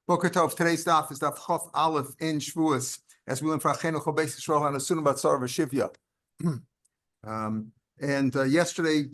Boker Tov. Today's daf is daf Chof Aleph in Shavuos, as we learn for Achenu Chol Beis Yisrael on Asun Batzar V'Shivya. And yesterday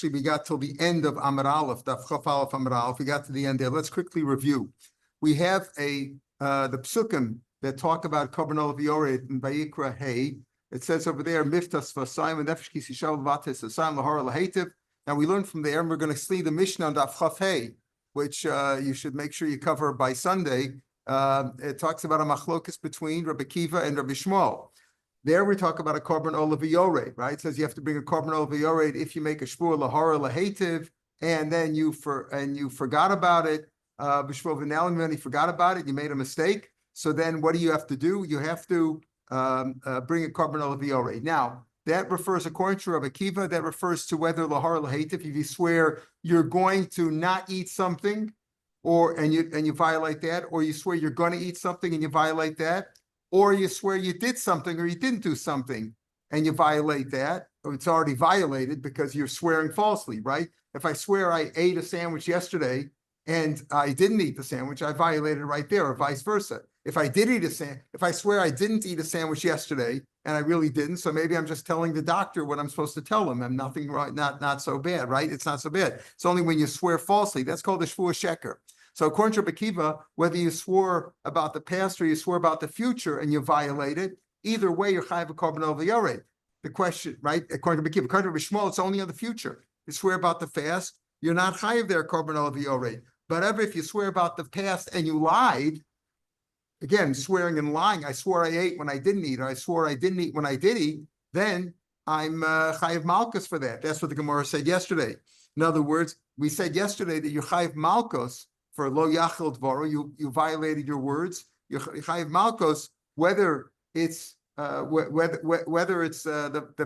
we got till the end of Amar Aleph, daf Chof Aleph Amar Aleph. We got to the end there. Let's quickly review. We have the psukim that talk about Korbanot V'Yored in Vayikra Hey. It says over there, Miftas V'Sayim and Nefesh Kis Yishav Vates V'Sayim Lahara Lahativ. Now we learned from there, and we're going to see the Mishnah on daf Chof Hey, which you should make sure you cover by Sunday. It talks about a machlokus between Rabbi Kiva and Rabbi Shmuel. There we talk about a korban olav v'yored, right? It says you have to bring a korban olav v'yored if you make a shvua lahara lahativ, and then you forgot about it. B'shvua v'nal, and you forgot about it. You made a mistake. So then, what do you have to do? You have to bring a korban olav v'yored. Now that refers, according to Rabbi Kiva, that refers to whether lahara lahativ, if you swear you're going to not eat something, and you violate that, or you swear you're going to eat something and you violate that, or you swear you did something or you didn't do something and you violate that, or it's already violated because you're swearing falsely, right? If I swear I ate a sandwich yesterday and I didn't eat the sandwich, I violated right there, or vice versa. If I swear I didn't eat a sandwich yesterday and I really didn't, so maybe I'm just telling the doctor what I'm supposed to tell him. I'm nothing right, not so bad, right? It's not so bad. It's only when you swear falsely. That's called a shvua sheker. So according to Rabbi Kiva, whether you swore about the past or you swore about the future and you violated, either way you're chayav a korban olav v'yored. The question, right? According to Rabbi Kiva, according to Rabbi Shmuel, it's only on the future. You swear about the past, you're not chayav there korban olav v'yored. But if you swear about the past and you lied, again, swearing and lying, I swore I ate when I didn't eat, or I swore I didn't eat when I did eat, then I'm chayav malchus for that. That's what the Gemara said yesterday. In other words, we said yesterday that you're chayav malchus for lo yachil dvaro, you violated your words. You're chayav malchus, whether it's the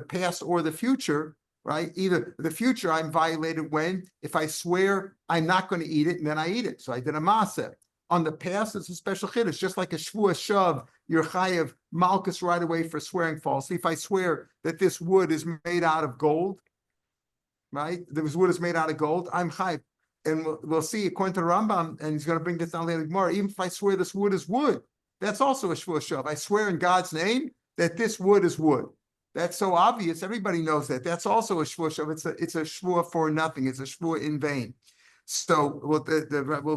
past or the future, right? Either the future I'm violated if I swear I'm not going to eat it and then I eat it. So I did a maaseh. On the past, it's a special chiddush, just like a shvua shav, you're chayav malchus right away for swearing falsely. If I swear that this wood is made out of gold, right? This wood is made out of gold, I'm chayav. And we'll see, according to the Rambam, and he's going to bring this down later tomorrow, even if I swear this wood is wood, that's also a shvua shav. I swear in God's name that this wood is wood. That's so obvious, everybody knows that. That's also a shvua shav. It's a shvua for nothing. It's a shvua in vain. So we'll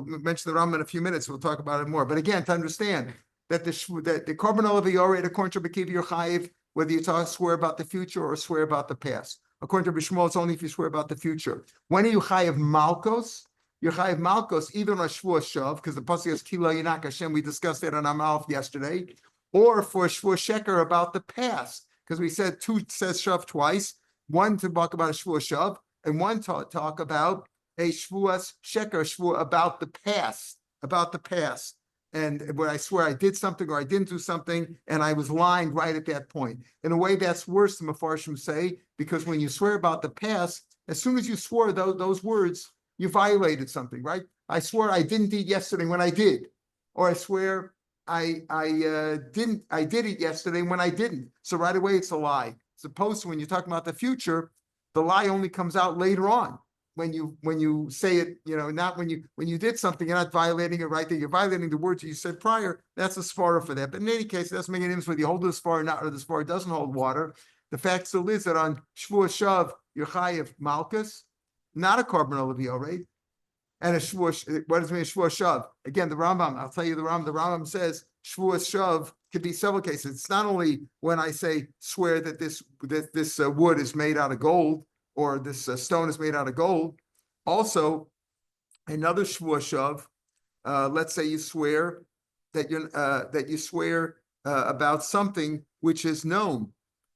mention the Rambam in a few minutes. We'll talk about it more. But again, to understand that the korban olav v'yored, according to Rabbi Kiva, you're chayiv, whether you swear about the future or swear about the past. According to Rabbi Shmuel, it's only if you swear about the future. When are you chayiv malchus? You're chayiv malchus either on a shvua shav, because the pasuk is kila yinak Hashem. We discussed that on Amar Aleph yesterday, or for a shvua sheker about the past, because we said two says shav twice. One to talk about a shvua shav, and one to talk about a shvuas sheker, shvua about the past, and where I swear I did something or I didn't do something, and I was lying right at that point. In a way, that's worse than Mefarshim say, because when you swear about the past, as soon as you swore those words, you violated something, right? I swore I didn't eat yesterday when I did, or I swear I did eat yesterday when I didn't. So right away, it's a lie. As opposed to when you're talking about the future, the lie only comes out later on. When you say it, not when you did something, you're not violating it right there. You're violating the words that you said prior. That's a svara for that. But in any case, it doesn't make any difference whether you hold the svara or not, or the svara doesn't hold water. The fact still is that on shvua shav, you're chayiv malchus, not a korban olav v'yored, and a shvua. What does it mean, shvua shav? Again, the Rambam. I'll tell you, the Rambam says shvua shav could be several cases. It's not only when I swear that this wood is made out of gold, or this stone is made out of gold. Also, another shvua shav. Let's say you swear that you swear about something which is known.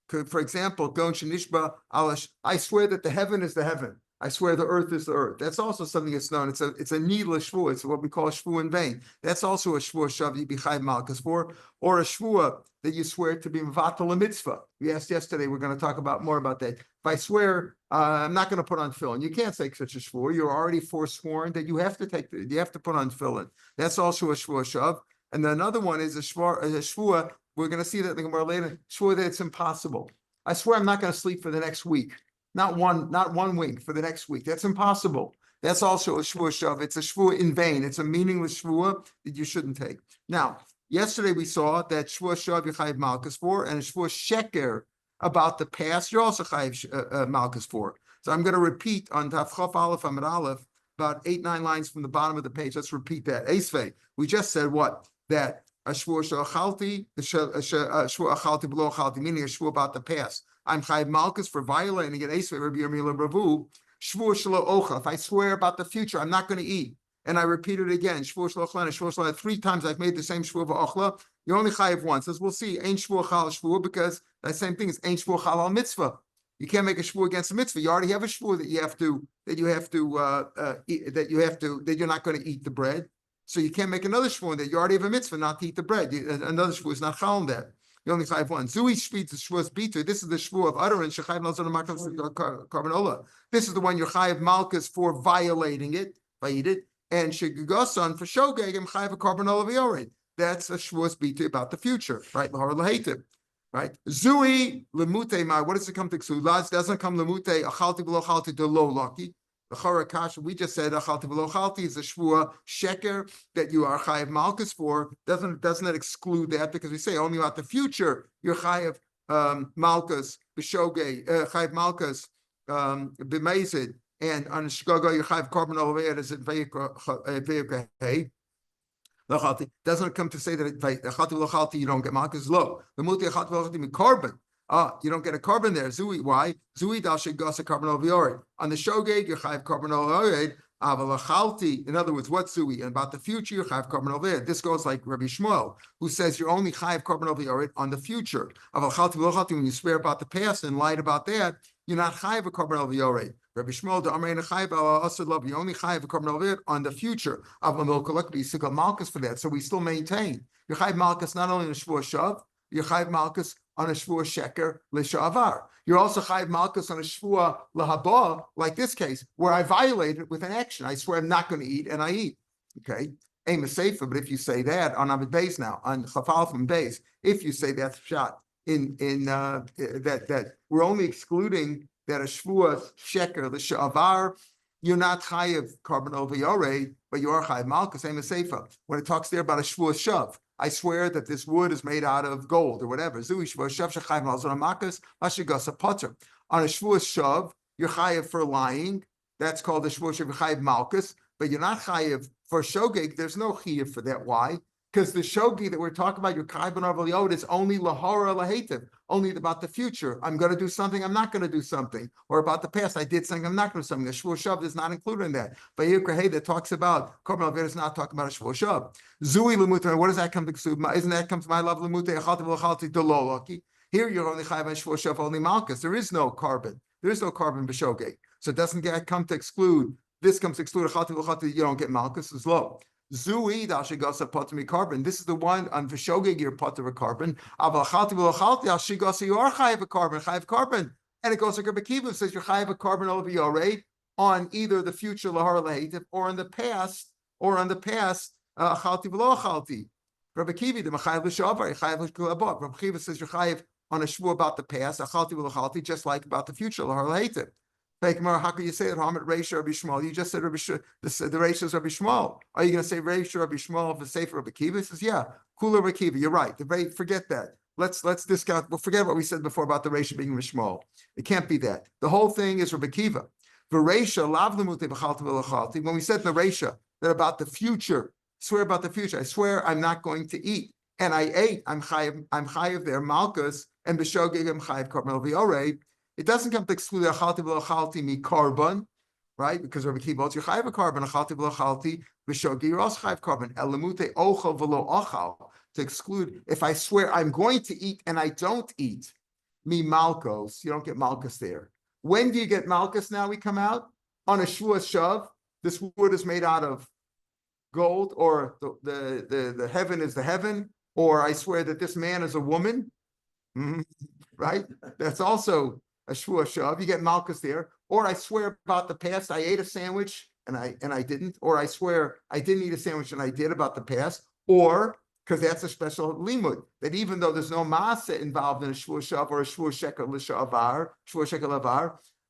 For example, gon shenishba alash. I swear that the heaven is the heaven. I swear the earth is the earth. That's also something that's known. It's a needless shvua. It's what we call a shvua in vain. That's also a shvua shav you be chayiv malchus for, or a shvua that you swear to be mevatel a mitzvah. We asked yesterday. We're going to talk about more about that. If I swear I'm not going to put on tefillin, you can't take such a shvua. You're already forsworn that you have to put on tefillin. That's also a shvua shav. And then another one is a shvua. We're going to see that in the Gemara later. Shvua that it's impossible. I swear I'm not going to sleep for the next week. Not one wink for the next week. That's impossible. That's also a shvua shav. It's a shvua in vain. It's a meaningless shvua that you shouldn't take. Now, yesterday we saw that shvua shav you chayiv malchus for, and a shvua sheker about the past you're also chayiv malchus for. So I'm going to repeat on Daf Chaf Aleph Amud Aleph about 8-9 lines from the bottom of the page. Let's repeat that. Esvei. We just said what? That a shvua shachalti, a shvua achalti below achalti, meaning a shvua about the past. I'm chayiv malchus for violating it. Esvei Rabbi Yirmiyah Ravu. Shvua shelo ocha. If I swear about the future, I'm not going to eat. And I repeat it again. Shvua shelo ochla and shvua shelo. 3 times I've made the same shvua v'ochla. You only chayiv once. As we'll see, ain't shvua chal shvua, because the same thing is ain't shvua chal al mitzvah. You can't make a shvua against a mitzvah. You already have a shvua that you're not going to eat the bread. So you can't make another shvua that you already have a mitzvah not to eat the bread. Another shvua is not chal on that. You only chayiv one. Zui shvit shvuas bitu. This is the shvua of utterance. Shechayiv nalzon malchus carbon ola. This is the one you're chayiv malchus for violating it, by eat it, and shegagosan for shogegim chayiv a carbon ola v'yored. That's a shvuas bitu about the future, right? Lahar lahativ. Right? Zui lemute ma. What does it come to? Laz doesn't come lemute achalti below achalti to low lucky. The charakash we just said achalti below achalti is a shvua sheker that you are chayiv malchus for. Doesn't it exclude that, because we say only about the future you're chayiv malchus b'shogeg chayiv malchus b'meizid, and on shgaga you're chayiv carbon over as it vayikra hey. Doesn't come to say that you don't get malchus low. The carbon. You don't get a carbon there. Zui, why? Zui dal shegasa carbon over on the shogeg you chayiv carbon over. In other words, what zui? And about the future you chayiv carbon over. This goes like Rabbi Shmuel, who says you're only chayiv carbon over on the future. When you swear about the past and lied about that, you're not chayiv a carbon over. Rabbi Shmuel, the Amrein chayiv al asad love. You only chayiv a carbon over on the future. You still got malchus for that, so we still maintain you chayiv malchus not only in a shvua shav, you chayiv malchus on a shvua sheker l'shavar. You're also chayiv malchus on a shvua lahaba, like this case, where I violated with an action. I swear I'm not going to eat, and I eat. Okay, aim a safer. But if you say that on Amid Beis now, on Chafal from Beis, if you say that's shot in that we're only excluding that a shvua sheker l'shavar, you're not chayiv carbon over yorei, but you are chayiv malchus. Aim a safer. When it talks there about a shvua shav, I swear that this wood is made out of gold or whatever. Zui shvua shav shechayiv nalzon malchus lashigasa potter. On a shvua shav, you're chayiv for lying. That's called a shvua shav chayiv malchus. But you're not chayiv for shogeg. There's no chayiv for that. Why? Because the shogi that we're talking about, your kaibon arvaliot, is only lahara lahativ, only about the future. I'm going to do something, I'm not going to do something. Or about the past, I did something, I'm not going to do something. The shvur shav is not included in that. But Yikrahei that talks about, Korban Aved is not talking about a shvur shav. Zui lemute, what does that come to? Isn't that comes to my love lemute, achalti v'lachalti deloloki? Here you're only chayiv on shvur shav, only malchus. There is no carbon. There is no carbon b'shogeg. So it doesn't come to exclude, this comes to exclude achalti v'lachalti, you don't get malchus, is low. Zui dashigasa potami carbon. This is the one on v'shogeg you're potter a carbon. Avalchalti v'lachalti ashigasa you are chayiv a carbon, chayiv carbon. And it goes like Rabbi Kiva says you're chayiv a carbon over yorei on either the future lahar lahativ or in the past achalti v'lo achalti. Rabbi Kiva the machayiv l'shavar chayiv l'shavar. Rabbi Kiva says you're chayiv on a shvu about the past achalti v'lo achalti, just like about the future lahar lahativ. How can you say it? Hamid Reisha Rabbi Shmuel. You just said Rabbi the Reisha is Rabbi Shmuel. Are you going to say Reisha Rabbi Shmuel for Sefer Rabbi Kiva? He says, yeah, Kula Rabbi Kiva. You're right. Forget that. Let's discount. We'll forget what we said before about the Reisha being Rabbi Shmuel. It can't be that. The whole thing is Rabbi Kiva. When we said in the Reisha that about the future, swear about the future. I swear I'm not going to eat, and I ate. I'm chayiv there malchus and b'shogeg I'm chayiv carbon v'yorei. It doesn't come to exclude achalti v'lachalti mi carbon, right? Because Rabbi Kiva holds you chayiv a carbon, achalti v'lachalti b'shogi, you're also chayiv carbon. Elamute ochal v'lo ochal, to exclude, if I swear I'm going to eat and I don't eat, mi malchus, you don't get malchus there. When do you get malchus now we come out? On a shvua shav, this wood is made out of gold, or the heaven is the heaven, or I swear that this man is a woman, right? That's also a shvua shav, you get malchus there. Or I swear about the past, I ate a sandwich and I didn't. Or I swear I didn't eat a sandwich and I did about the past. Or, because that's a special limud, that even though there's no maaseh involved in a shvua shav or a shvua shekel l'shavar,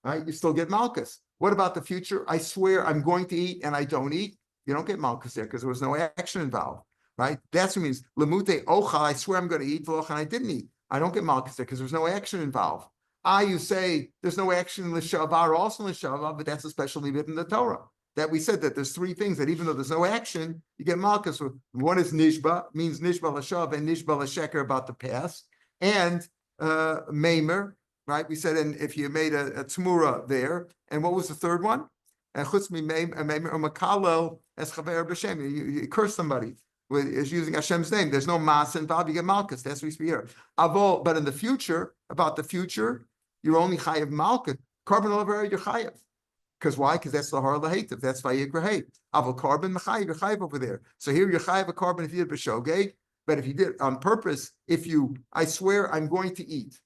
right, you still get malchus. What about the future? I swear I'm going to eat and I don't eat. You don't get malchus there because there was no action involved, right? That's what it means. Lemute ochal, I swear I'm going to eat, and I didn't eat. I don't get malchus there because there's no action involved. You say there's no action in the shavar, also in the shavar, but that's a special bit in the Torah. That we said that there's three things that even though there's no action, you get malchus. One is nishba, means nishba l'shav, and nishba l'sheker about the past, and meimer, right? We said, and if you made a tmura there, and what was the third one? And chutz meimer or makalel es chaver b'shem. You curse somebody is using Hashem's name. There's no mas involved. You get malchus. That's what we speak here. Avol, but in the future, about the future, you're only chayav malchus. Carbon over you're chayav. Because why? Because that's the har lahativ. That's vayigrahei. Avol carbon mechayiv. You're chayav over there. So here you're chayav a carbon if you did b'shogeg. But if you did on purpose, I swear I'm going to eat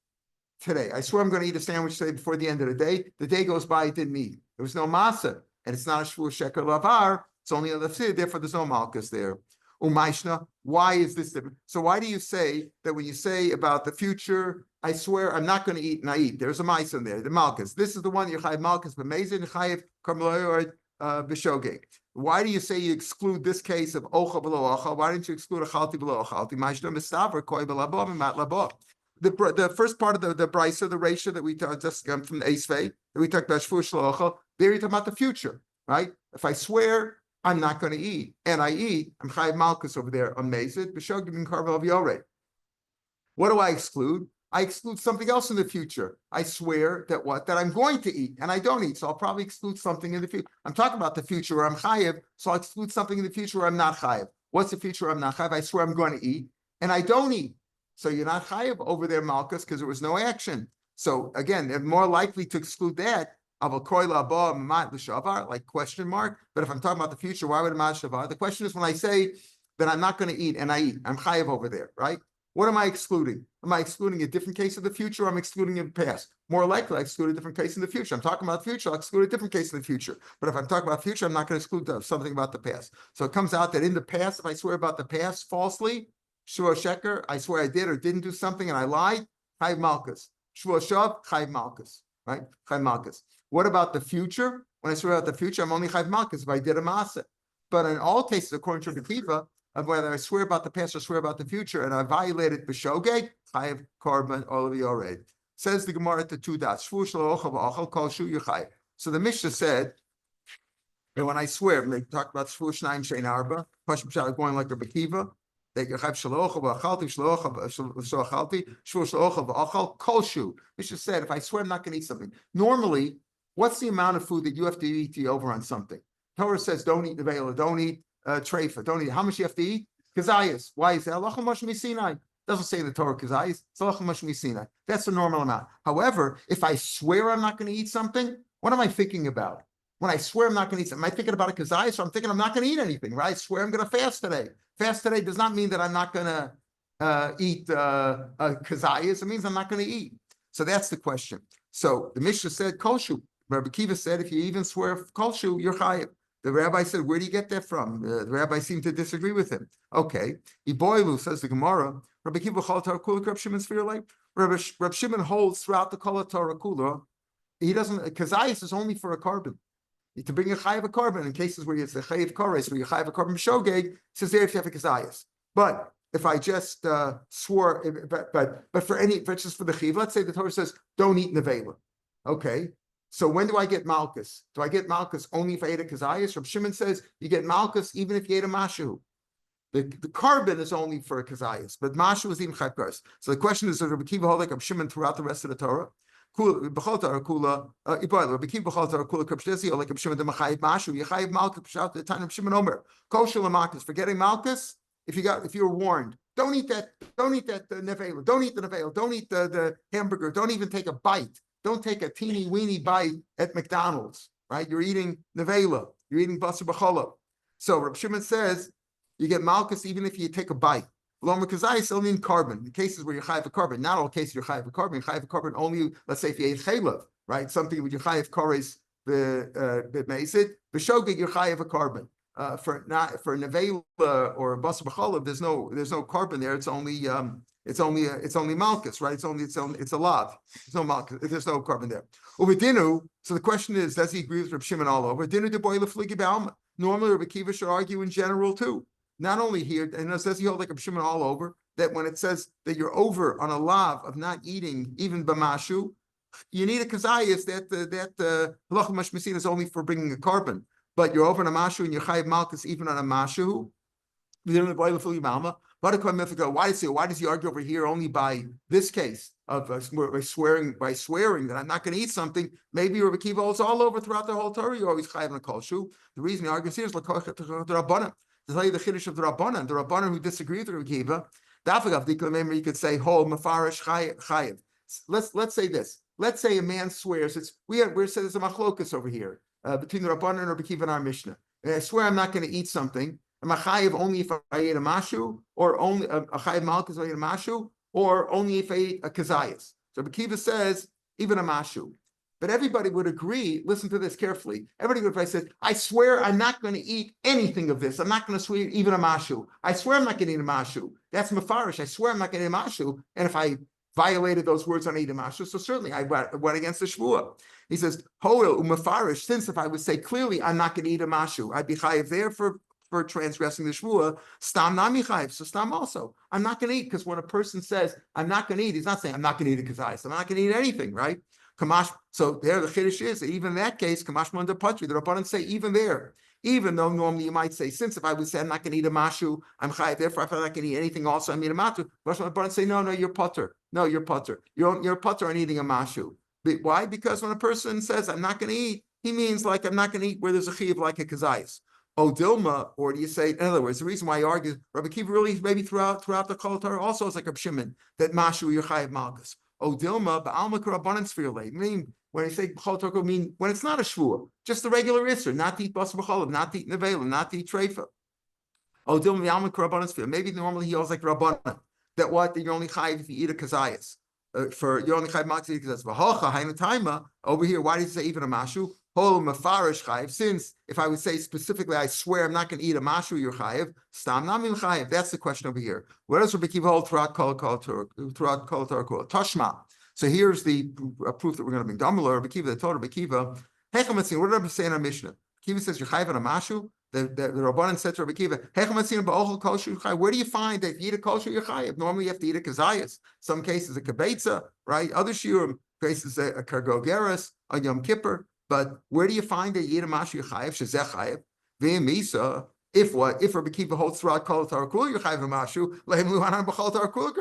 today. I swear I'm going to eat a sandwich today before the end of the day. The day goes by, I didn't eat. There was no masa, and it's not a shvur sheker lavar. It's only a lefsid. Therefore, there's no malchus there. Umayshna, why is this different? So why do you say that when you say about the future, I swear I'm not going to eat and I eat? There's a mice in there, the malchus. This is the one you chayiv malchus b'mezid and chayiv karmeloy b'shogeg. Why do you say you exclude this case of ocha below ocha? Why didn't you exclude a chalti below a chalti? Ma'ishna mistaver koi belabo mimat labo. The first part of the brisa, the ratio that we just from the Eisvei, that we talked about shvur shlocha, there you talk about the future, right? If I swear I'm not going to eat, and I eat, I'm chayiv malchus over there on mezid b'shogeg and karvel v'yorei. What do I exclude? I exclude something else in the future. I swear that I'm going to eat, and I don't eat, so I'll probably exclude something in the future. I'm talking about the future where I'm chayiv, so I'll exclude something in the future where I'm not chayiv. What's the future where I'm not chayiv? I swear I'm going to eat, and I don't eat. So you're not chayiv over there, malchus, because there was no action. So again, they're more likely to exclude that. Like question mark. But if I'm talking about the future, why would it shavar? The question is when I say that I'm not going to eat and I eat, I'm chayiv over there, right? What am I excluding? Am I excluding a different case of the future or I'm excluding in the past? More likely, I exclude a different case in the future. I'm talking about the future, I'll exclude a different case in the future. But if I'm talking about the future, I'm not going to exclude something about the past. So it comes out that in the past, if I swear about the past falsely, shvur sheker, I swear I did or didn't do something and I lied, chayiv malchus. Shvur shav, chayiv malchus, right? Chayiv malchus. What about the future? When I swear about the future, I'm only chayiv malchus if I did a maaseh. But in all cases, according to the Kiva, of whether I swear about the past or swear about the future, and I violated b'shogeg, chayiv carbon all of yored. Says the Gemara at the two dots. Shvur shelo ochel v'achal kol shu yuchayiv. So the Mishnah said that when I swear, they talk about shvur shnayim shein arba, pashim shal going like a bekiva. They chayiv shelo ochel v'achalti shelo achalti shvur shelo ochel v'achal kol shu. Mishnah said if I swear I'm not going to eat something. Normally, what's the amount of food that you have to eat to be over on something? Torah says don't eat nevela, don't eat treifa, don't eat. How much you have to eat? Kazayas. Why is that? Alach Moshe Sinai. Doesn't say the Torah kazayas. It's Alach Moshe Sinai. That's the normal amount. However, if I swear I'm not going to eat something, what am I thinking about? When I swear I'm not going to eat something, am I thinking about a kazayas? Or I'm thinking I'm not going to eat anything, right? I swear I'm going to fast today. Fast today does not mean that I'm not going to eat kazayas. It means I'm not going to eat. So that's the question. So the Mishnah said kolshu. Rabbi Kiva said if you even swear kolshu, you're chayiv. The rabbi said, where do you get that from? The rabbi seemed to disagree with him. Okay. Iboilu, says the Gemara, Rabbi Kiva Chol Torah Kula, Reb Shimon's fear like. Reb Shimon holds throughout the Kol Torah Kula, he doesn't, kazayas is only for a carbon. To bring a chayiv a carbon in cases where it's a chayiv kares, where you chayiv a carbon shogeg, says there if you have a kazayas. But if I just swore, but for just for the chiv, let's say the Torah says, don't eat nevela. Okay. So when do I get malchus? Do I get malchus only if I ate a kazayas? Reb Shimon says you get malchus even if you ate a mashu. The carbon is only for a kazayas, but mashu is even chayv. So the question is, does Rabbi Kiva hold like Reb Shimon throughout the rest of the Torah? B'chol Torah kula, Rabbi Kiva b'chol Torah kula krepshtesi or like Reb Shimon the machayiv mashu. You chayiv malchus b'shat the time of Shimon Omer. Kol shel malchus. Forgetting malchus. If you were warned, don't eat that nevela. Don't eat the nevela. Don't eat the hamburger. Don't even take a bite. Don't take a teeny weeny bite at McDonald's, right? You're eating nevela, you're eating basar b'chola. So Reb Shimon says you get malchus even if you take a bite. Loma kazayis only in carbon. In cases where you're chayiv a carbon, not all cases you're chayiv a carbon. You're chayiv a carbon only, let's say if you ate chaylev, right? Something with your chayiv kares b'meisid. B'shogeg you're chayiv a carbon. For nevela or basar b'chola, there's no carbon there. It's only It's only malchus, right? It's a lav. There's no malchus. There's no carbon there. Uvidinu. So the question is, does he agree with Reb Shimon all over? Dinu de boy lefligi b'alma. Normally, Reb Akiva should argue in general too. Not only here, and it says he hold like Reb Shimon all over. That when it says that you're over on a lav of not eating even b'mashu, you need a kazayas that halacha mashmasin is only for bringing a carbon, but you're over on a mashu and you're chayiv malchus even on a mashu. Why does he argue over here only by this case of by swearing that I'm not going to eat something? Maybe Rabbi Akiva holds all over throughout the whole Torah. You're always chayiv on a kol shu. The reason he argues here is to tell you the chiddush of the Rabbanan who disagree with Rabbi Akiva. You could say whole mafarish chayiv. Let's say this. Let's say a man swears. We're saying there's a machlokas over here between the Rabbanan and Rabbi Akiva and our Mishnah. And I swear I'm not going to eat something. Am I chayiv only if I ate a mashu, or only a chayiv malchus if I ate a mashu, or only if I ate a kazayas? So Rabbi Akiva says even a mashu. But everybody would agree. Listen to this carefully. Everybody would say, I swear I'm not going to eat anything of this. I'm not going to swear even a mashu. I swear I'm not going to eat a mashu. That's mafarish. I swear I'm not going to eat a mashu. And if I violated those words on eat a mashu, so certainly I went against the shvuah. He says, hoil umafarish. Since if I would say clearly I'm not going to eat a mashu, I'd be chayiv there for transgressing the shvuah, stam nami chayiv. So stam also. I'm not going to eat, because when a person says I'm not going to eat, he's not saying I'm not going to eat a kazayis. I'm not going to eat anything, right? Kamash. So there, the chiddush is that even in that case, kamash man de patri. The Rabbanan say even there, even though normally you might say, since if I would say I'm not going to eat a mashu, I'm chayiv. Therefore, if I'm not going to eat anything, also I eat a mashu. But the Rabbanan say no, you're putter. No, you're putter. You're putter on eating a mashu. Why? Because when a person says I'm not going to eat, he means like I'm not going to eat where there's a chiyuv like a kazayis. Oh, Dilma, or do you say, in other words, the reason why he argues, Rabbi Akiva really maybe throughout the Kol Torah also is like Reb Shimon, that Mashu you're chayiv malchus. Oh, Dilma, ba'alma k'rabbanan sfirle. Mean when I say Kol Torah, mean when it's not a shvuah, just the regular isser, not to eat basar b'chalav, not to eat nevela, not to eat treifa. Oh, Dilma, ba'alma k'rabbanan sfirle. Maybe normally he holds like Rabbanan, that what, that you're only chayiv if you eat a kazayas. You're only chayiv malchus if you eat a kazayas. V'halcha hayna taima, over here, why did he say even a Mashu? Whole mafarish chayiv. Since if I would say specifically, I swear I'm not going to eat a mashu, you're chayiv. Stam namim chayiv. That's the question over here. What does Rabbi Akiva hold throughout Kol Torah? Tashma. So here's the proof that we're going to bring. Damala Rabbi Akiva, the Torah Rabbi Akiva. Hechamatzin. What did Rabbi say in our Mishnah? Akiva says you're chayiv on a mashu. The Rabbanan said to Rabbi Akiva, Hechamatzin ba'ochel kol shu chayiv. Where do you find that if you eat a kol shu you're chayiv? Normally you have to eat a kazayas. Some cases a kabetza, right? Other shiur cases a kargogeres, a yom kippur. But where do you find that you eat a mashu chayiv? Shezeh chayiv. V'emisa. If what? If Rabbi Akiva holds throughout Kol Torah Kul, you're chayiv a mashu. Let him luhanan b'Kol Torah Kul.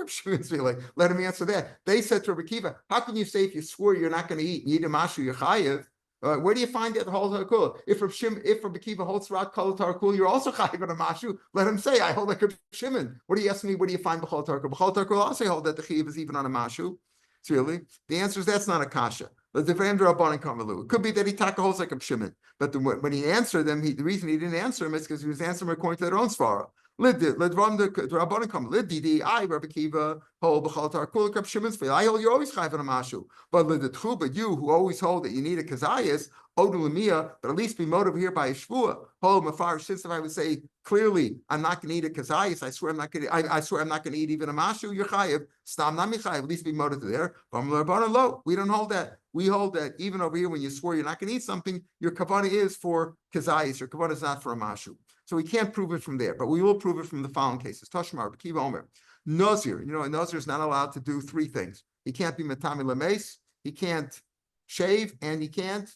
Let him answer that. They said to Rabbi Akiva, how can you say if you swore you're not going to eat, you eat a mashu, you're chayiv? Where do you find that the whole Torah Kul? If Rabbi Akiva holds throughout Kol Torah Kul, you're also chayiv on a mashu. Let him say, I hold like Rabbi Shimon. What do you ask me? Where do you find b'Kol Torah Kul? B'Kol Torah Kul also hold that the chayiv is even on a mashu. It's really the answer is that's not a kasha. But the it could be that he taka holds like a Shimon, but when he answered them, the reason he didn't answer him is because he was answering according to their own svara. I Rabbi Akiva hold b'chol tar kul Reb Shimon's fail. I hold you're always chayv on a mashu, but you who always hold that you need a kazayas odu lemia, but at least be motivated here by a shvuah. Hold mafar since if I would say clearly I'm not going to eat a kazayas, I swear I'm not going to eat even a mashu. You're chayiv stam nami chayiv. At least be motivated there. We don't hold that. We hold that even over here when you swear you're not going to eat something, your kavanah is for kazayas. Your kavanah is not for a mashu. So we can't prove it from there, but we will prove it from the following cases. Tashmar, Akiva Omer. Nazir, a Nazir is not allowed to do three things. He can't be metami lemes, he can't shave, and he can't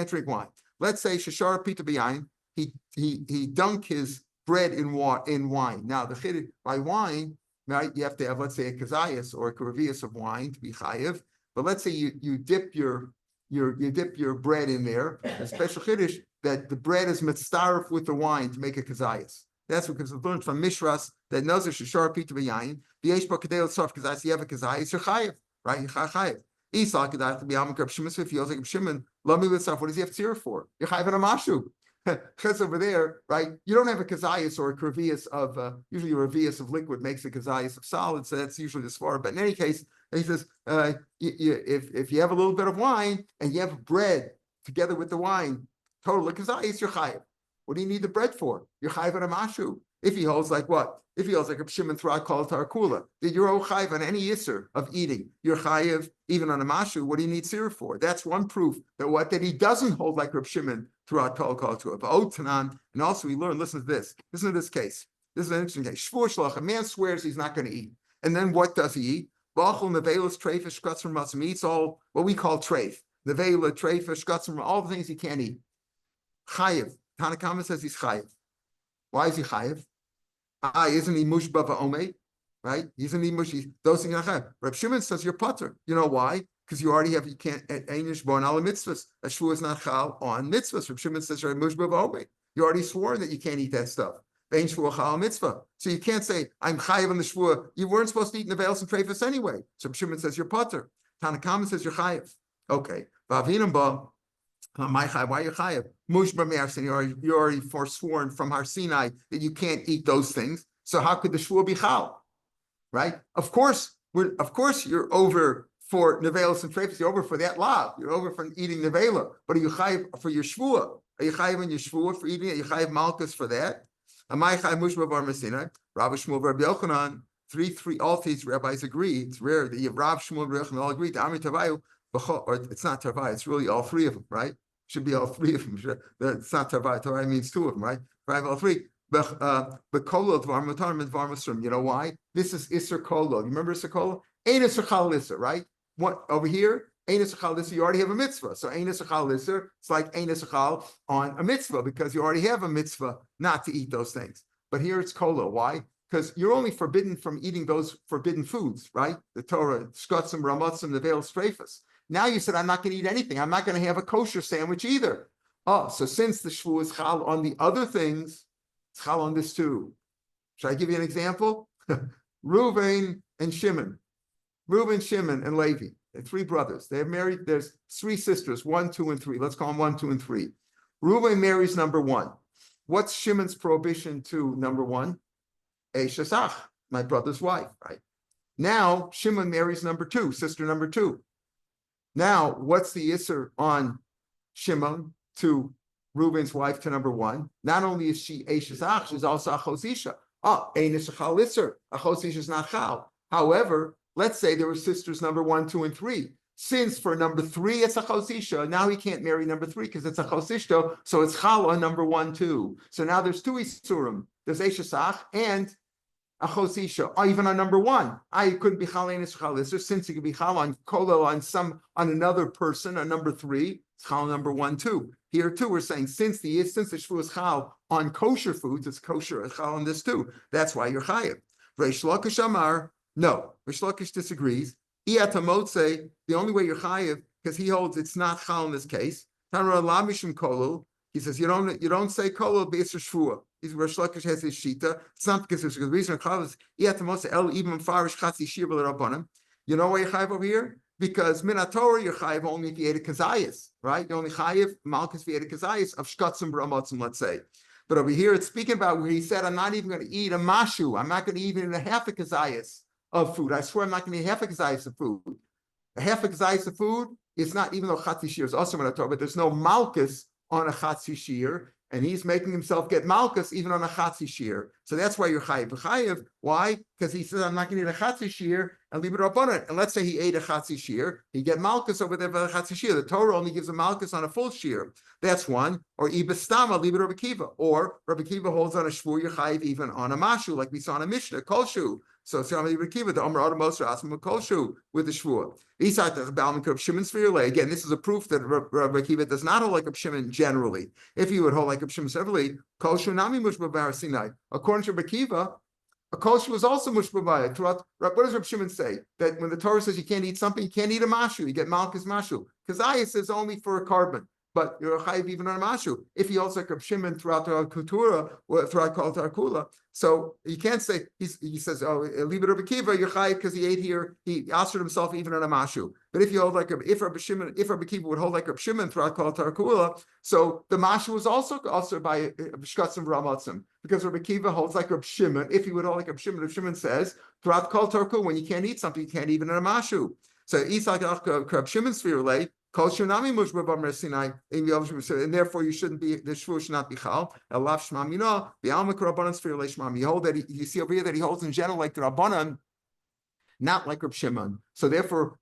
drink wine. Let's say Shashar Pita B'yayin, he dunk his bread in wine. Now the chiddush by wine, right? You have to have, let's say, a kazayas or a karavias of wine to be chayiv. But let's say you dip your bread in there. A special chiddush that the bread is mitzaref with the wine to make a kazayas. That's because it's learned from Mishras that Nazir Shashar Pita B'yayin, V'yesh Bo Kadei L'Sof Kazayas, you have a kazayas, you're chayiv, right? You're chayiv. Isa Kedai to be Amak Reb Shimon, if he feels like Reb Shimon, love me with stuff. What does he have tzir for? You're chayiv on a mashu. Because over there, right? You don't have a kazayas or a kravias of usually a ravias of liquid makes a kazayas of solid, so that's usually the svara. But in any case, he says if you have a little bit of wine and you have bread together with the wine, total kazayas, you're chayiv. What do you need the bread for? You're chayiv on a mashu. If he holds like what? If he holds like a Shimon throughout kol tarakula, that you're chayiv on any yisur of eating. You're chayiv even on a mashu. What do you need sira for? That's one proof that he doesn't hold like Reb Shimon throughout kol tarakula. And also we learn. Listen to this. Listen to this case. This is an interesting case. Shvur shlach. A man swears he's not going to eat, and then what does he eat? Bachel nevelas treifish shkatzim matzim. He eats all what we call treif. Nevela treifish shkatzim. All the things he can't eat. Chayiv. Tanakama says he's chayiv. Why is he chayiv? Isn't he mushba va'omei? Right? Isn't he mush? Those things are chayiv. Reb Shimon says you're putter. You know why? Because you can't einish born ala mitzvahs. A shvu is not chal on mitzvahs. Reb Shimon says you're mushba va'omei. You already sworn that you can't eat that stuff. Vein shvu chal mitzvah. So you can't say I'm chayiv on the shvu. You weren't supposed to eat nevels and treifas anyway. So Reb Shimon says you're putter. Tanakama says you're chayiv. Okay. Va'avinam ba. Why are you chayiv? Mushba me'arsin. You already forsworn from Har Sinai that you can't eat those things. So how could the shvua be chal? Right? Of course, you're over for nevelos and treifas. You're over for that lav. You're over for eating nevela. But are you chayiv for your shvua? Are you chayiv on your shvua for eating it? Are you chayiv malchus for that? Amai chayiv mushba bar mesina. Rabbi Shmuel Rabbi Yochanan. All three rabbis agree. It's rare that you have Rav Shmuel Rabbi Yochanan all agree to Amri Tavayu. Or it's not Tavai, it's really all three of them, right? Should be all three of them. It's not Tavai. Tavai means two of them, right? Right, all three. You know why? This is Isser Kolo. You remember Isser Kolo? Ain't Isser Chal Isser, right? What over here? Ain't Isser Chal Isser, you already have a mitzvah. So Ain't Isser Chal Isser, it's like Ain't Isser Chal on a mitzvah because you already have a mitzvah not to eat those things. But here it's Kolo. Why? Because you're only forbidden from eating those forbidden foods, right? The Torah, Shkotzim, Ramotzim, the Veil Strafus. Now you said, I'm not going to eat anything. I'm not going to have a kosher sandwich either. Oh, so since the shvu is chal on the other things, it's chal on this too. Should I give you an example? Reuven and Shimon. Reuven, Shimon, and Levi. They're three brothers. They're married. There's three sisters, 1, 2, and 3. Let's call them 1, 2, and 3. Reuven marries number 1. What's Shimon's prohibition to number 1? Eshesach, my brother's wife, right? Now, Shimon marries number 2, sister number 2. Now, what's the Isser on Shimon to Reuben's wife to number 1? Not only is she Eshesach, she's also a Chosisha. Oh, Ein Isser Chal Isser. A Chosisha is not Chal. However, let's say there were sisters number 1, 2, and 3. Since for number 3 it's a Chosisha, now he can't marry number 3 because it's a Chosisha, so it's Chal on number 1 too. So now there's 2 Isurim. There's Eshesach and a chosisha, or even on number 1, I couldn't be chal einish chal iser, since it could be chal on kolel on another person. On number 3, it's chal number 1 too. Here too, we're saying since the shvu is chal on kosher foods, it's kosher chal on this too. That's why you're chayiv. Reish Lakish Amar, no. Reish Lakish disagrees. Iatamotze, the only way you're chayiv because he holds it's not chal in this case. Tanra lamishim kolel. He says you don't say kolel b'isr shvua. Reish Lakish has his shita. It's not because there's a reason. You know why you're chayiv over here? Because minatorah you're chayiv only if you ate a kazayas, right? You only chayiv malchus if you ate a kazayas of shkatzim b'ramotzim, let's say. But over here it's speaking about where he said, I'm not even going to eat a mashu. I'm not going to eat even a half a kazayas of food. I swear I'm not going to eat half a kazayas of food. A half a kazayas of food is not, even though chatzi shir is also minatorah, but there's no malchus on a chatzi shir. And he's making himself get malchus even on a chatzi shir. So that's why you're chayiv. Chayiv, why? Because he says, I'm not going to eat a chatzi shir and leave it up on it. And let's say he ate a chatzi shir, he get malchus over there for a chatzi shir. The Torah only gives a malchus on a full shir. That's one. Or ibastama, leave it Rabbi Kiva. Or Rabbi Kiva holds on a shvur, you're chayiv even on a mashu, like we saw in a Mishnah, kolshu. So Rabbi Kiva, the Omer Adamos Rasma kolshu with the shvur. Again, this is a proof that Rabbi Kiva does not hold like Rabbi Shimon generally. If he would hold like Rabbi Shimon severally, kolshu nami mushba bar Sinai. According to Rabbi Kiva, a kolshu is also mushba. Throughout, what does Rabbi Shimon say? That when the Torah says you can't eat something, you can't eat a mashu. You get malchus mashu. Kazayas is only for a carbon. But you're a chayiv even on a mashu. If he also like Reb Shimon throughout the kultura, or throughout kol tarakula, so you can't say he says, oh, leave it Rabbi Kiva, you're chayiv because he ate here, he answered himself even on a mashu. But if you hold like if Rabbi Kiva would hold like Reb Shimon throughout kol tarakula, so the mashu is also by shkatzim v'ramatzim, because Rabbi Kiva holds like Reb Shimon. If he would hold like Reb Shimon says throughout kol tarakula, when you can't eat something, you can't even on a mashu. So Isak Reb Shimon's sphere Kol shunami mushba b'amr Sinai, and therefore you shouldn't be, the shvu should not be chal. Elav shmam yino, b'alma k'rabbanan sphere leishmam. You hold that, you see over here that he holds in general like the Rabbanan, not like Reb Shimon. So therefore,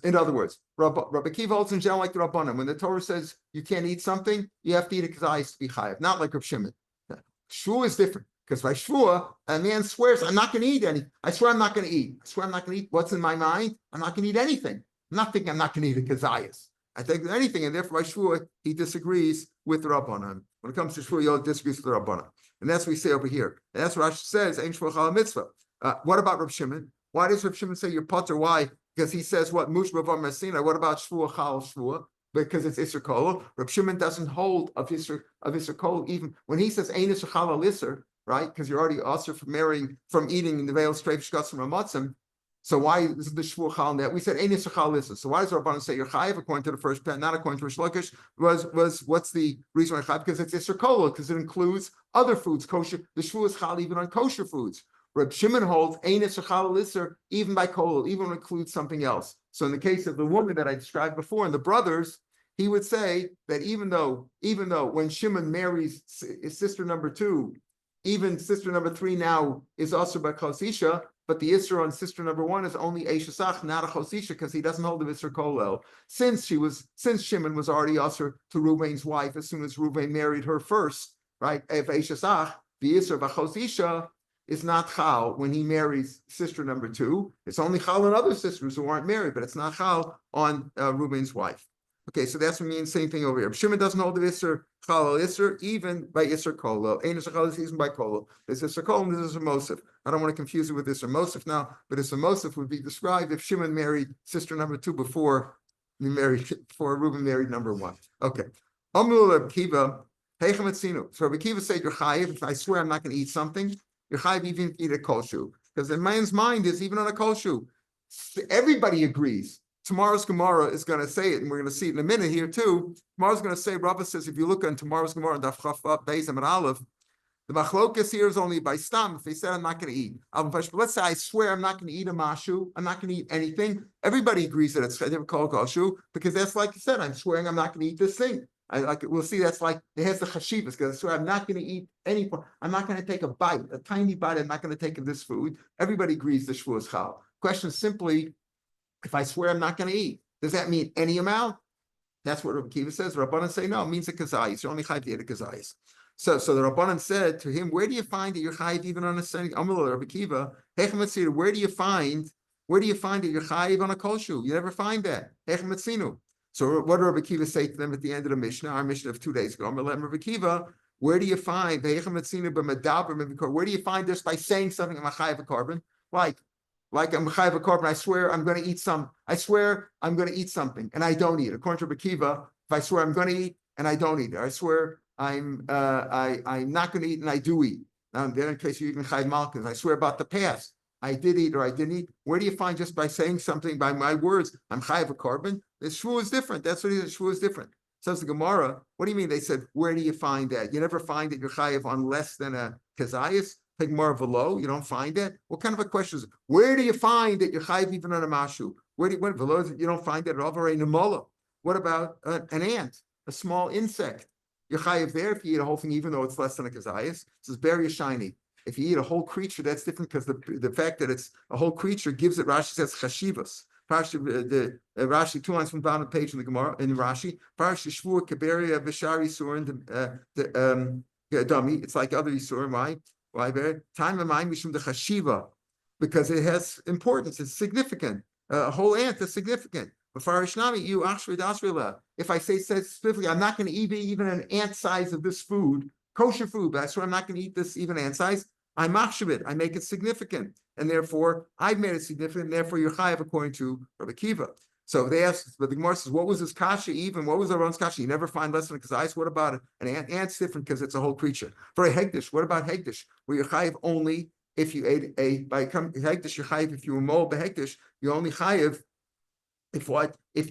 in other words, Rabbi Akiva holds in general like the Rabbanan. When the Torah says you can't eat something, you have to eat it because I used to be chayav, not like Reb Shimon. Shvu is different. Because by shvua, a man swears, I'm not going to eat any. I swear I'm not going to eat. I swear I'm not going to eat. What's in my mind? I'm not going to eat anything. I'm not thinking I'm not going to eat a kazayas. I think anything, and therefore by shvua, he disagrees with the Rabbanan. When it comes to shvua, he disagrees with the Rabbanan. And that's what we say over here. And that's what Rashi says, Ein shvua chala mitzvah. What about Reb Shimon? Why does Reb Shimon say you're potter? Why? Because he says what? Mushba v'Mesina. What about shvua chal shvua? Because it's Isser Kol. Reb Shimon doesn't hold of Isser Kol, even when he says Ein Isser Chal al Isser, right? Because you're already also from eating in the veil straight shkatz from Ramatzim. So why is the shvu chal that? We said ein Isser Chal Isser. So why does Rabbanan say you're chayiv according to the first pen, not according to Rish Lakish? Was what's the reason why chayiv? Because it's Isser Kol, because it includes other foods, kosher. The shvu is chal even on kosher foods. Reb Shimon holds ein Isser Chal Isser even by kol, even when it includes something else. So in the case of the woman that I described before and the brothers, he would say that even though when Shimon marries his sister number 2, even sister number 3 now is also by Chosisha, but the Isser on sister number 1 is only Eishasach, not a Chosisha, because he doesn't hold the Isser Kolel. Since Shimon was already Isser to Ruvain's wife as soon as Ruvain married her first, right? If Eishasach, the Isser of a Chosisha is not Chal when he marries sister number 2. It's only Chal on other sisters who aren't married, but it's not Chal on Ruvain's wife. Okay, so that's what means same thing over here. Shimon doesn't hold the Isser Chal Isser even by Isser Kolo. Ein Isser Chal Isser even by Kolo. There's Isser Kolo and there's Isser Mosif. I don't want to confuse it with Isser Mosif now, but Isser Mosif would be described if Shimon married sister number 2 before Reuben married number 1. Okay. Amul Reb Kiva, Heichem Etzinu. So Reb Kiva said you're chayiv. If I swear I'm not going to eat something, you're chayiv even to eat a kol shu. Because in man's mind is even on a kol shu. Everybody agrees. Tomorrow's Gemara is going to say it, and we're going to see it in a minute here too. Tomorrow's going to say, Rava says, if you look on tomorrow's Gemara, Daf Chaf Beis and Aleph, the machlokas here is only by stam. If they said I'm not going to eat, but let's say I swear I'm not going to eat a mashu, I'm not going to eat anything. Everybody agrees that it's never called kashu because that's like you said. I'm swearing I'm not going to eat this thing. We'll see. That's like it has the chashivas because I swear I'm not going to eat any. I'm not going to take a bite, a tiny bite. I'm not going to take of this food. Everybody agrees the shvu is chal. Question is simply, if I swear I'm not going to eat, does that mean any amount? That's what Rabbi Kiva says. Rabbanan say no, it means a kazayis. You're only chayiv to eat a kazayis. So the Rabbanan said to him, where do you find that you're chayiv even on a Sunday? Rabbi Kiva, where do you find that you're chayiv on a kol shu? You never find that. So what did Rabbi Kiva say to them at the end of the Mishnah, our Mishnah of 2 days ago? Rabbi Kiva, where do you find where do you find this by saying something I'm a chayiv a carbon? Like I'm chayiv a carbon, I swear I'm going to eat something and I don't eat. According to Rabbi Kiva, if I swear I'm going to eat and I don't eat, or I swear I'm not going to eat and I do eat. Now, in case you even chayiv malchus, I swear about the past, I did eat or I didn't eat. Where do you find just by saying something by my words, I'm chayiv a carbon? The shvu is different. That's what it is. Shvu is different. Says the Gemara. What do you mean? They said, where do you find that? You never find that you're chayiv on less than a kazayas. Take more of a low. You don't find it. What kind of a question is it? Where do you find that you're chayiv even on a mashu? Where you don't find that at all? What about an ant, a small insect? You're chayiv there if you eat a whole thing, even though it's less than a kazayas. This is very shiny. If you eat a whole creature, that's different because the fact that it's a whole creature gives it. Rashi says chashivas. Rashi 2 lines from the bottom of the page in the Gemara in Rashi. Parashi shvur keberia v'shari surin the dummy. It's like other yisurim. Why? Time of mind mishum the chashiva, because it has importance. It's significant. A whole ant is significant. But farishnami you ashrid asrila. If I say specifically, I'm not going to eat even an ant size of this food, kosher food, but I swear I'm not going to eat this even ant size. I machshav it. I make it significant, and therefore I've made it significant. And therefore you're chayav according to Rabbi Kiva. So they asked, but the Gemara says, what was his kasha even? What was Aaron's kasha? You never find less than a kazayis. What about it? An ant? Ant's different because it's a whole creature. For a hegdish, what about hegdish? Where you're chayiv only if you ate hegdish, you're chayiv if you were mold behegdish, you only chayiv if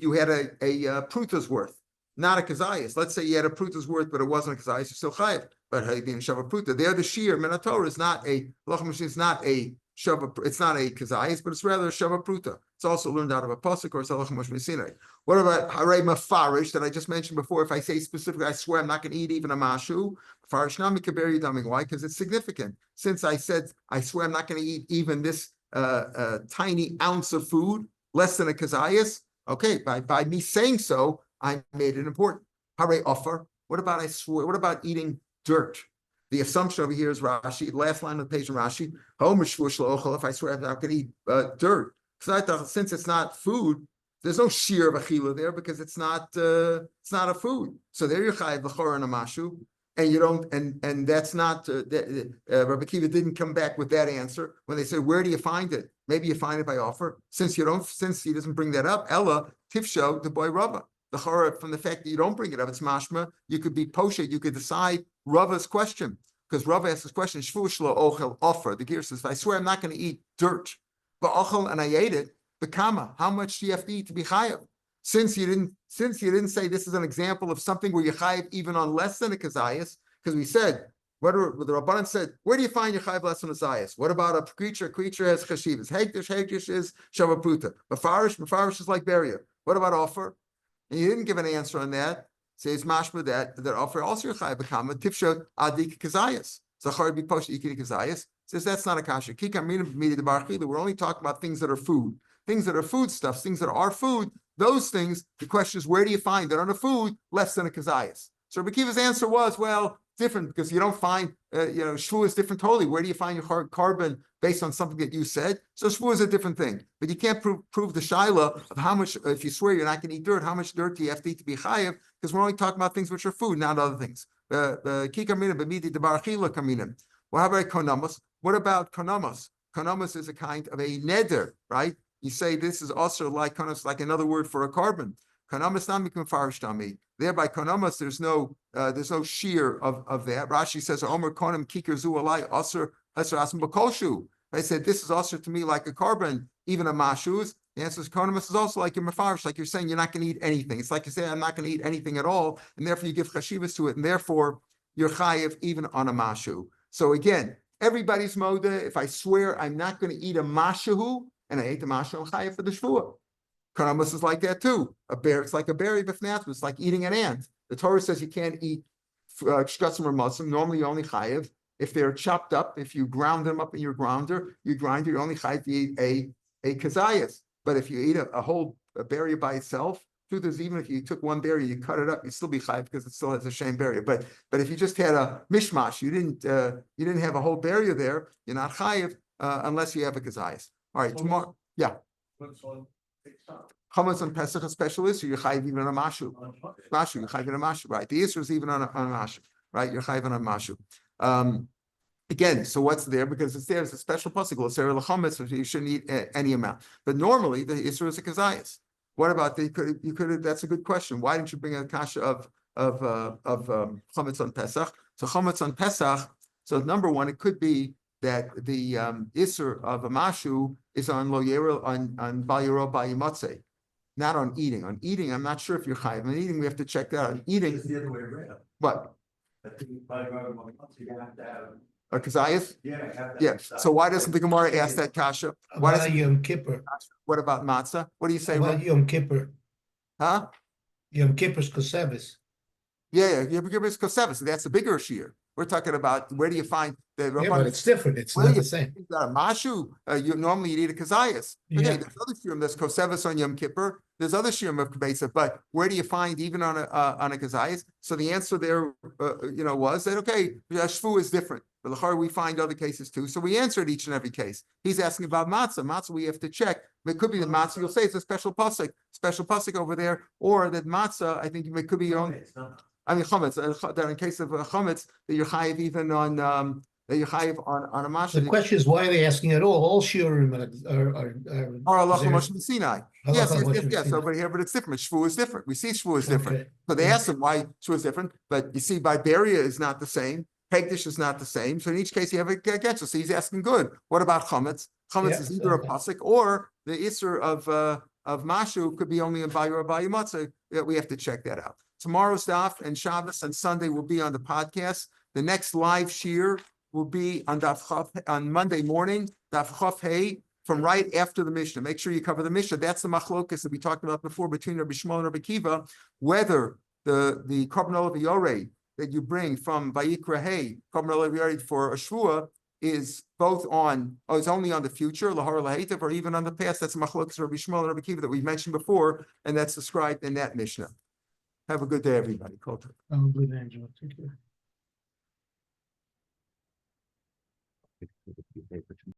you had a pruta's worth. not a kazayas. Let's say you had a pruta's worth, but it wasn't a kazayas, you're still chayiv. But how you being shava pruta? There, the shiur minatorah is not a it's not a shava. It's not a kazayas, but it's rather a shava pruta. It's also learned out of a pasuk or salach mishmei. What about harei mafarish that I just mentioned before? If I say specifically, I swear I'm not going to eat even a mashu. Farish nami kaberi daming. Why? Because it's significant. Since I said I swear I'm not going to eat even this tiny ounce of food, less than a kazayas. Okay, by me saying so, I made it important. Harei offer. What about I swear? What about eating dirt? The assumption over here is Rashi, last line of the page in Rashi. If I swear I'm not going to eat dirt, so I thought since it's not food, there's no shiur of achila there because it's not a food. So there you're chayiv l'chor and a mashu, and you don't, and that's not. Rabbi Kiva didn't come back with that answer when they said, "Where do you find it?" Maybe you find it by offer. Since he doesn't bring that up, Ella tifsho the boy Rava. The chora from the fact that you don't bring it up, it's mashma. You could be poshet. You could decide Rava's question because Rava asks this question. Shvu shlo ochel offer. The gear says, "If I swear I'm not going to eat dirt, but ochel and I ate it, bekama. How much do you have to eat to be chayav? Since you didn't say this is an example of something where you chayav even on less than a kazayas, because we said what the Rabbanan said. Where do you find your chayav less than a kazayas? What about a creature? A creature has chashivas. Hektish is shavapruta. Mefarish is like barrier. What about offer? And you didn't give an answer on that. Says mashma that offer also chayav bekama tifsha adik kazayas. Zachar be post ikiri kazayas. Says that's not a kasha. We're only talking about things that are food, things that are foodstuffs, things that are food. Those things. The question is, where do you find that on a food less than a kazayas? So Rabbi Kiva's answer was, well, different because you don't find, shvu is different totally. Where do you find your carbon based on something that you said? So shvu is a different thing, but you can't prove the shaila of how much. If you swear you're not going to eat dirt, how much dirt do you have to eat to be chayiv? Because we're only talking about things which are food, not other things. Well, how about konamos? What about konamos? Konamos is a kind of a neder, right? You say this is also like konamos, like another word for a carbon. Konamos not become farishtami. Thereby konamos, there's no shear of that. Rashi says Omer konam kikar zu alai aser asm bakoshu. I said this is also to me like a carbon, even a mashus. The answer is konamos is also like a mefarish, like you're saying you're not going to eat anything. It's like you say I'm not going to eat anything at all, and therefore you give chashivas to it, and therefore you're chayiv even on a mashu. So again, everybody's moda. If I swear I'm not going to eat a mashahu, and I ate the mashahu, I'm chayiv for the shvuah. Konamos is like that too. A bear, it's like a berry b'fnat. It's like eating an ant. The Torah says you can't eat shkatzim or muslim. Normally you only chayiv if they're chopped up. If you ground them up in your grinder, you're only chayiv to eat a kazayas. But if you eat a whole berry by itself, truth is, even if you took one berry, you cut it up, you'd still be chayiv because it still has a shame berry. But if you just had a mishmash, you didn't have a whole berry there, you're not chayiv unless you have a kazayas. All right, tomorrow, yeah. Chametz on Pesach a special issue. You're chayiv even on a mashu. Mashu, you're chayiv on a mashu, right? The issue is even on a mashu, right? You're chayiv on a mashu. Again, so what's there? Because it's there. It's a special pasuk. Sarah l'chametz, so you shouldn't eat any amount. But normally the issue is a kazayas. What about you could? That's a good question. Why didn't you bring a kasha of chametz on Pesach? So chametz on Pesach. So number one, it could be that the isur of a mashu is on lo yero on bayiro bayimatze, not on eating. On eating, I'm not sure if you're chayiv. On eating, we have to check that out. On eating, It's the other way around. What? You have to have. A kazayas? Yeah. Yes. So why doesn't the Gemara ask that kasha? Why About doesn't Yom Kippur. What about matzah? What do you say? About Yom Kippur. Huh? Yom Kippur's Kosevis. Yeah, Yom Kippur is kosevis. That's a bigger shear. We're talking about where do you find the Yeah, but it's different. It's Well, not you- the same. You got a mashu. You normally you eat a kazayas. Okay, Yeah. there's other shiurim. There's kosevis on Yom Kippur. There's other shiurim of kabesa. But where do you find even on a kazayas? So the answer there, was that okay, shvu is different. But l'char we find other cases too. So we answered each and every case. He's asking about matzah. Matzah we have to check. It could be the matzah. You'll say it's a special pasuk over there, or that matzah. I think it could be your own. It's not. I mean chametz. That in case of chametz, that you're chayiv even on that you're chayiv on a masha. The question is, why are they asking at all? All shiurim are Or Allah there- Moshe Sinai. Halacha Yes, Moshe yes. Sinai. Over here, but it's different. Shvu is different. We see shvu is different. Okay. So they Yeah. asked him why shvu is different. But you see, Biberia is not the same. Hegdish is not the same. So in each case, you have a getcha. So he's asking, good. What about chametz? Chametz Yeah, is either a okay. pasuk or the isser of mashu could be only in bayu or bayu matzah. We have to check that out. tomorrow's daf and Shabbos and Sunday will be on the podcast. The next live shiur will be on on Monday morning, Daf Chaf Hey, from right after the Mishnah. Make sure you cover the Mishnah. That's the machlokas that we talked about before between Rabbi Shmuel and Rabbi Kiva, whether the korban olav yoreh that you bring from Vayikra Hey, korban olav yoreh for a shvua, is both is only on the future, lahar lahaitav, or even on the past. That's machlokas Rabbi Shmuel and Rabbi Kiva that we mentioned before, and that's described in that Mishnah. Have a good day, everybody. Culture. Good, Angela. Thank you.